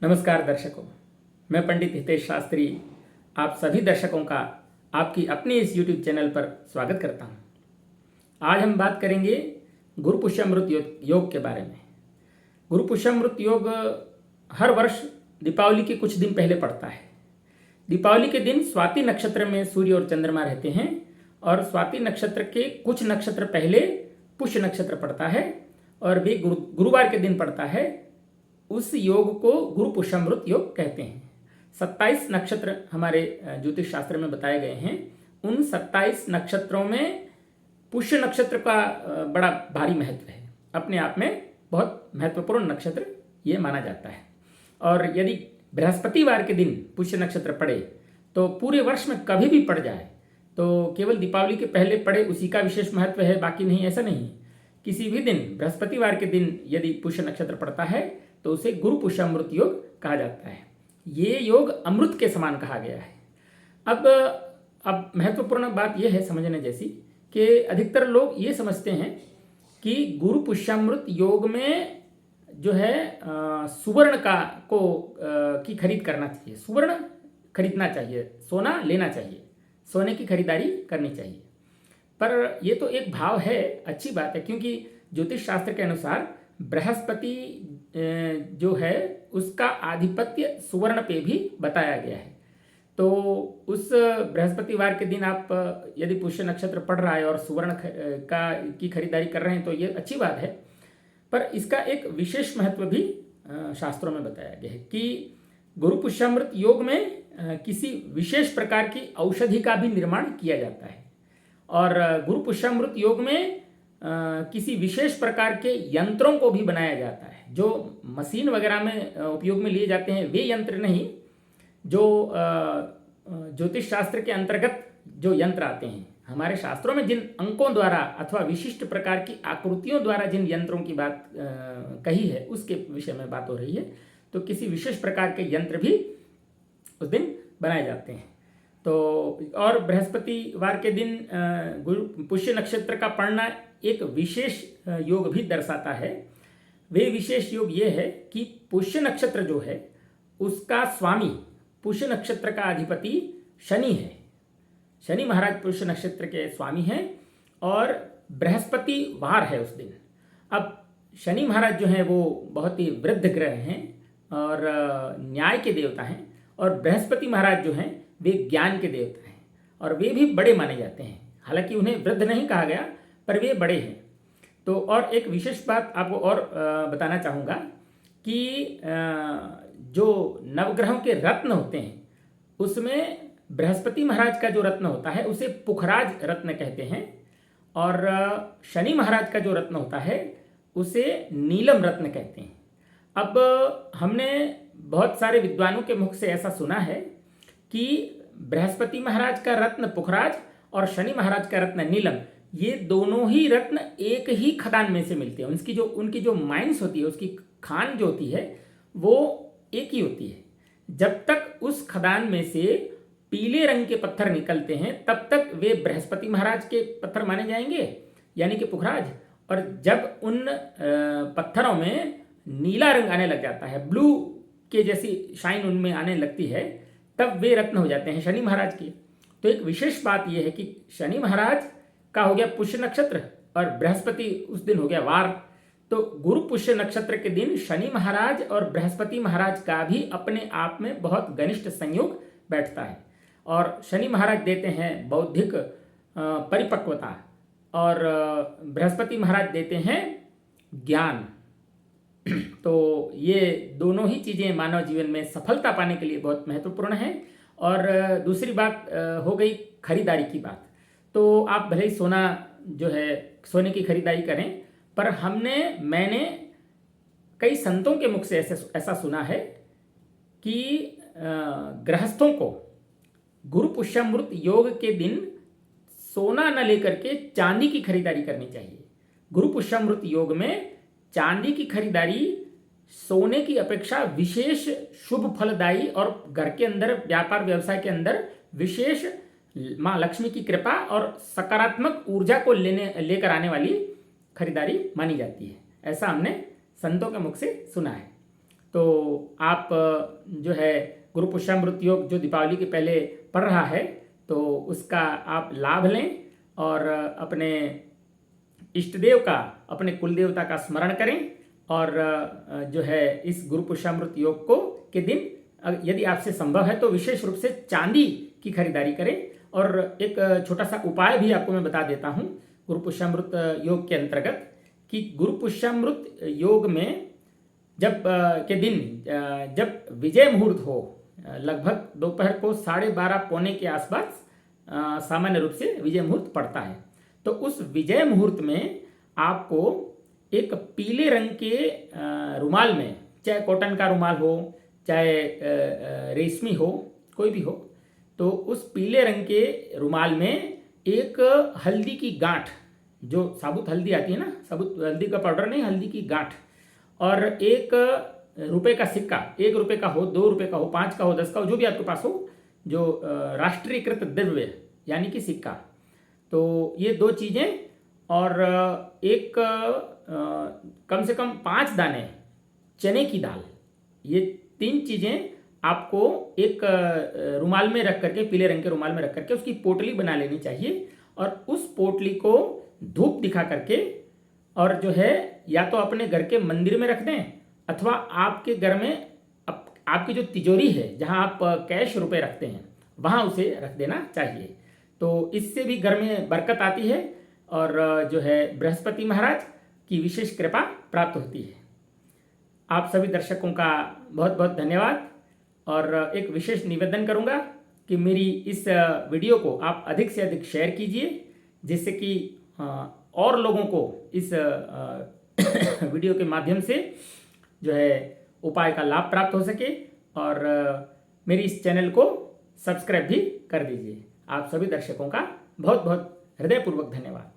नमस्कार दर्शकों, मैं पंडित हितेश शास्त्री आप सभी दर्शकों का आपकी अपने इस YouTube चैनल पर स्वागत करता हूं। आज हम बात करेंगे गुरु पुष्यामृत योग के बारे में। गुरु पुष्यामृत योग हर वर्ष दीपावली के कुछ दिन पहले पड़ता है। दीपावली के दिन स्वाति नक्षत्र में सूर्य और चंद्रमा रहते हैं और स्वाति नक्षत्र के कुछ नक्षत्र पहले पुष्य नक्षत्र पड़ता है और वे गुरुवार के दिन पड़ता है। उस योग को गुरु पुष्यामृत योग कहते हैं। 27 नक्षत्र हमारे ज्योतिष शास्त्र में बताए गए हैं। उन 27 नक्षत्रों में पुष्य नक्षत्र का बड़ा भारी महत्व है। अपने आप में बहुत महत्वपूर्ण नक्षत्र ये माना जाता है। और यदि बृहस्पतिवार के दिन पुष्य नक्षत्र पड़े तो पूरे वर्ष में कभी भी पड़ जाए तो केवल दीपावली के पहले पड़े उसी का विशेष महत्व है, बाकी नहीं, ऐसा नहीं। किसी भी दिन बृहस्पतिवार के दिन यदि पुष्य नक्षत्र पड़ता है तो उसे गुरु पुष्यामृत योग कहा जाता है। ये योग अमृत के समान कहा गया है। अब महत्वपूर्ण बात यह है समझने जैसी कि अधिकतर लोग ये समझते हैं कि गुरु पुष्यामृत योग में जो है सुवर्ण की खरीद करना चाहिए, सुवर्ण खरीदना चाहिए, सोना लेना चाहिए, सोने की खरीदारी करनी चाहिए। पर ये तो एक भाव है, अच्छी बात है, क्योंकि ज्योतिष शास्त्र के अनुसार बृहस्पति जो है उसका आधिपत्य सुवर्ण पे भी बताया गया है। तो उस बृहस्पतिवार के दिन आप यदि पुष्य नक्षत्र पड़ रहा है और सुवर्ण की खरीदारी कर रहे हैं तो ये अच्छी बात है। पर इसका एक विशेष महत्व भी शास्त्रों में बताया गया है कि गुरु पुष्यामृत योग में किसी विशेष प्रकार की औषधि का भी निर्माण किया जाता है। और गुरु पुष्यामृत योग में किसी विशेष प्रकार के यंत्रों को भी बनाया जाता है। जो मशीन वगैरह में उपयोग में लिए जाते हैं वे यंत्र नहीं, जो ज्योतिष शास्त्र के अंतर्गत जो यंत्र आते हैं। हमारे शास्त्रों में जिन अंकों द्वारा अथवा विशिष्ट प्रकार की आकृतियों द्वारा जिन यंत्रों की बात कही है उसके विषय में बात हो रही है। तो किसी विशेष प्रकार के यंत्र भी उस दिन बनाए जाते हैं। तो और बृहस्पतिवार के दिन गुरु पुष्य नक्षत्र का पड़ना एक विशेष योग भी दर्शाता है। वे विशेष योग ये है कि पुष्य नक्षत्र जो है उसका स्वामी, पुष्य नक्षत्र का अधिपति शनि है। शनि महाराज पुष्य नक्षत्र के स्वामी हैं और बृहस्पतिवार है उस दिन। अब शनि महाराज जो हैं वो बहुत ही वृद्ध ग्रह हैं और न्याय के देवता हैं, और बृहस्पति महाराज जो हैं वे ज्ञान के देवता हैं और वे भी बड़े माने जाते हैं। हालांकि उन्हें वृद्ध नहीं कहा गया पर वे बड़े हैं। तो और एक विशेष बात आपको और बताना चाहूँगा कि जो नवग्रहों के रत्न होते हैं उसमें बृहस्पति महाराज का जो रत्न होता है उसे पुखराज रत्न कहते हैं, और शनि महाराज का जो रत्न होता है उसे नीलम रत्न कहते हैं। अब हमने बहुत सारे विद्वानों के मुख से ऐसा सुना है कि बृहस्पति महाराज का रत्न पुखराज और शनि महाराज का रत्न नीलम, ये दोनों ही रत्न एक ही खदान में से मिलते हैं। उनकी जो माइंस होती है, उसकी खान जो होती है वो एक ही होती है। जब तक उस खदान में से पीले रंग के पत्थर निकलते हैं तब तक वे बृहस्पति महाराज के पत्थर माने जाएंगे, यानी कि पुखराज। और जब उन पत्थरों में नीला रंग आने लग जाता है, ब्लू के जैसी शाइन उनमें आने लगती है, तब वे रत्न हो जाते हैं शनि महाराज के। तो एक विशेष बात यह है कि शनि महाराज का हो गया पुष्य नक्षत्र और बृहस्पति उस दिन हो गया वार। तो गुरु पुष्य नक्षत्र के दिन शनि महाराज और बृहस्पति महाराज का भी अपने आप में बहुत घनिष्ठ संयोग बैठता है। और शनि महाराज देते हैं बौद्धिक परिपक्वता और बृहस्पति महाराज देते हैं ज्ञान। तो ये दोनों ही चीज़ें मानव जीवन में सफलता पाने के लिए बहुत महत्वपूर्ण हैं। और दूसरी बात हो गई खरीदारी की बात। तो आप भले ही सोने की खरीदारी करें, पर मैंने कई संतों के मुख से ऐसा सुना है कि गृहस्थों को गुरु पुष्यामृत योग के दिन सोना न लेकर के चांदी की खरीदारी करनी चाहिए। गुरु पुष्यामृत योग में चांदी की खरीदारी सोने की अपेक्षा विशेष शुभ फलदायी और घर के अंदर व्यापार व्यवसाय के अंदर विशेष माँ लक्ष्मी की कृपा और सकारात्मक ऊर्जा को लेकर आने वाली खरीदारी मानी जाती है। ऐसा हमने संतों के मुख से सुना है। तो आप जो है गुरु पुष्यामृत योग जो दीपावली के पहले पड़ रहा है तो उसका आप लाभ लें और अपने इष्ट देव का, अपने कुल देवता का स्मरण करें और जो है इस गुरु पुष्यामृत योग को के दिन यदि आपसे संभव है तो विशेष रूप से चांदी की खरीदारी करें। और एक छोटा सा उपाय भी आपको मैं बता देता हूँ गुरु पुष्यामृत योग के अंतर्गत कि गुरु पुष्यामृत योग में जब के दिन जब विजय मुहूर्त हो, लगभग दोपहर को 12:30 पौने के आसपास सामान्य रूप से विजय मुहूर्त पड़ता है। तो उस विजय मुहूर्त में आपको एक पीले रंग के रुमाल में, चाहे कॉटन का रुमाल हो चाहे रेशमी हो, कोई भी हो, तो उस पीले रंग के रुमाल में एक हल्दी की गांठ, जो साबुत हल्दी आती है ना, साबुत हल्दी का पाउडर नहीं, हल्दी की गांठ, और 1 रुपये का सिक्का, 1 रुपये का हो, 2 रुपये का हो, 5 का हो, 10 का हो, जो भी आपके पास हो, जो राष्ट्रीयकृत द्रव्य यानी कि सिक्का, तो ये 2 चीज़ें और एक कम से कम 5 दाने चने की दाल, ये 3 चीज़ें आपको एक रुमाल में रख करके, पीले रंग के रुमाल में रख करके उसकी पोटली बना लेनी चाहिए और उस पोटली को धूप दिखा करके और जो है या तो अपने घर के मंदिर में रख दें अथवा आपके घर में आपकी जो तिजोरी है जहां आप कैश रुपए रखते हैं वहां उसे रख देना चाहिए। तो इससे भी घर में बरकत आती है और जो है बृहस्पति महाराज की विशेष कृपा प्राप्त होती है। आप सभी दर्शकों का बहुत बहुत धन्यवाद और एक विशेष निवेदन करूंगा कि मेरी इस वीडियो को आप अधिक से अधिक शेयर कीजिए जिससे कि और लोगों को इस वीडियो के माध्यम से जो है उपाय का लाभ प्राप्त हो सके और मेरी इस चैनल को सब्सक्राइब भी कर दीजिए। आप सभी दर्शकों का बहुत बहुत हृदयपूर्वक धन्यवाद।